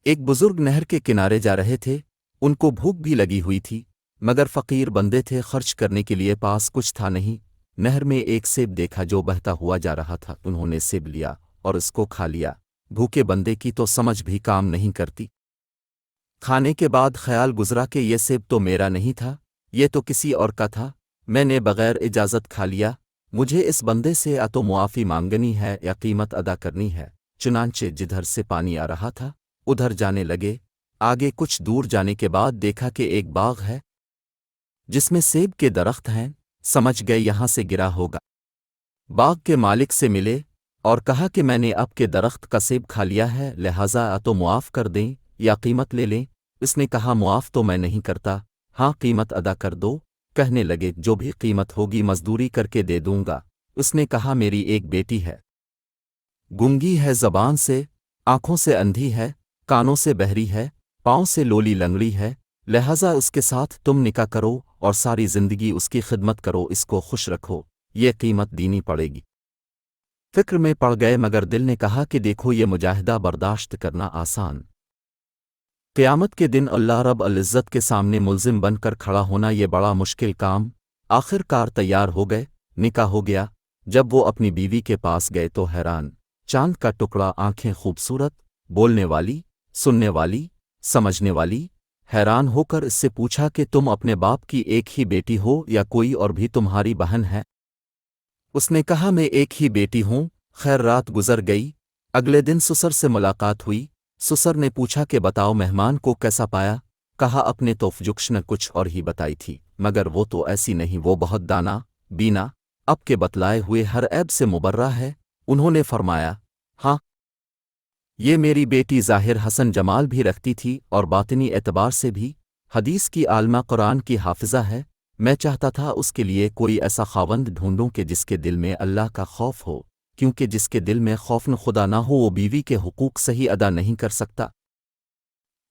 ایک بزرگ نہر کے کنارے جا رہے تھے، ان کو بھوک بھی لگی ہوئی تھی، مگر فقیر بندے تھے، خرچ کرنے کے لیے پاس کچھ تھا نہیں۔ نہر میں ایک سیب دیکھا جو بہتا ہوا جا رہا تھا، انہوں نے سیب لیا اور اس کو کھا لیا۔ بھوکے بندے کی تو سمجھ بھی کام نہیں کرتی۔ کھانے کے بعد خیال گزرا کہ یہ سیب تو میرا نہیں تھا، یہ تو کسی اور کا تھا، میں نے بغیر اجازت کھا لیا۔ مجھے اس بندے سے یا تو معافی مانگنی ہے یا قیمت ادا کرنی ہے۔ چنانچہ جدھر سے پانی آ رہا تھا ادھر جانے لگے۔ آگے کچھ دور جانے کے بعد دیکھا کہ ایک باغ ہے جس میں سیب کے درخت ہیں، سمجھ گئے یہاں سے گرا ہوگا۔ باغ کے مالک سے ملے اور کہا کہ میں نے اب کے درخت کا سیب کھا لیا ہے، لہٰذا یا تو معاف کر دیں یا قیمت لے لیں۔ اس نے کہا معاف تو میں نہیں کرتا، ہاں قیمت ادا کر دو۔ کہنے لگے جو بھی قیمت ہوگی مزدوری کر کے دے دوں گا۔ اس نے کہا میری ایک بیٹی ہے، گونگی ہے زبان سے، آنکھوں سے اندھی ہے، کانوں سے بہری ہے، پاؤں سے لولی لنگڑی ہے، لہٰذا اس کے ساتھ تم نکاح کرو اور ساری زندگی اس کی خدمت کرو، اس کو خوش رکھو، یہ قیمت دینی پڑے گی۔ فکر میں پڑ گئے مگر دل نے کہا کہ دیکھو یہ مجاہدہ برداشت کرنا آسان، قیامت کے دن اللہ رب العزت کے سامنے ملزم بن کر کھڑا ہونا یہ بڑا مشکل کام۔ آخر کار تیار ہو گئے، نکاح ہو گیا۔ جب وہ اپنی بیوی کے پاس گئے تو حیران، چاند کا ٹکڑا، آنکھیں خوبصورت، بولنے والی، سننے والی، سمجھنے والی۔ حیران ہو کر اس سے پوچھا کہ تم اپنے باپ کی ایک ہی بیٹی ہو یا کوئی اور بھی تمہاری بہن ہے؟ اس نے کہا میں ایک ہی بیٹی ہوں۔ خیر رات گزر گئی، اگلے دن سسر سے ملاقات ہوئی۔ سسر نے پوچھا کہ بتاؤ مہمان کو کیسا پایا؟ کہا اپنے تو فجکشن کچھ اور ہی بتائی تھی، مگر وہ تو ایسی نہیں، وہ بہت دانا بینا، اب کے بتلائے ہوئے ہر عیب سے مبرہ ہے۔ انہوں نے فرمایا ہاں، یہ میری بیٹی ظاہر حسن جمال بھی رکھتی تھی اور باطنی اعتبار سے بھی حدیث کی عالمہ، قرآن کی حافظہ ہے۔ میں چاہتا تھا اس کے لیے کوئی ایسا خاوند ڈھونڈوں کہ جس کے دل میں اللہ کا خوف ہو، کیونکہ جس کے دل میں خوف خدا نہ ہو وہ بیوی کے حقوق صحیح ادا نہیں کر سکتا۔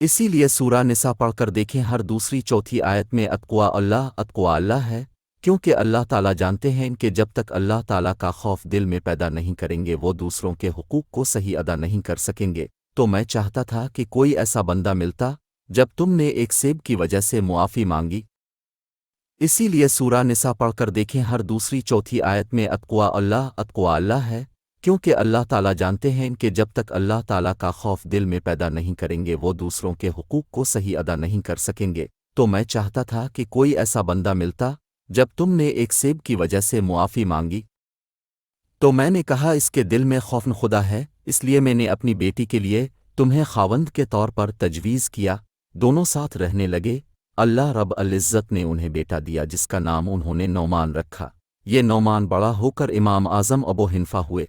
اسی لیے سورہ نساء پڑھ کر دیکھیں، ہر دوسری چوتھی آیت میں اتقوا اللہ ہے، کیونکہ اللہ تعالیٰ جانتے ہیں کہ جب تک اللہ تعالیٰ کا خوف دل میں پیدا نہیں کریں گے وہ دوسروں کے حقوق کو صحیح ادا نہیں کر سکیں گے۔ تو میں چاہتا تھا کہ کوئی ایسا بندہ ملتا جب تم نے ایک سیب کی وجہ سے معافی مانگی۔ اسی لیے سورہ نساء پڑھ کر دیکھیں، ہر دوسری چوتھی آیت میں اتقوا اللہ ہے، کیونکہ اللہ تعالیٰ جانتے ہیں کہ جب تک اللہ تعالیٰ کا خوف دل میں پیدا نہیں کریں گے وہ دوسروں کے حقوق کو صحیح ادا نہیں کر سکیں گے۔ تو میں چاہتا تھا کہ کوئی ایسا بندہ ملتا جب تم نے ایک سیب کی وجہ سے معافی مانگی، تو میں نے کہا اس کے دل میں خوف خدا ہے، اس لیے میں نے اپنی بیٹی کے لیے تمہیں خاوند کے طور پر تجویز کیا۔ دونوں ساتھ رہنے لگے۔ اللہ رب العزت نے انہیں بیٹا دیا جس کا نام انہوں نے نعمان رکھا۔ یہ نعمان بڑا ہو کر امام اعظم ابو حنیفہ ہوئے۔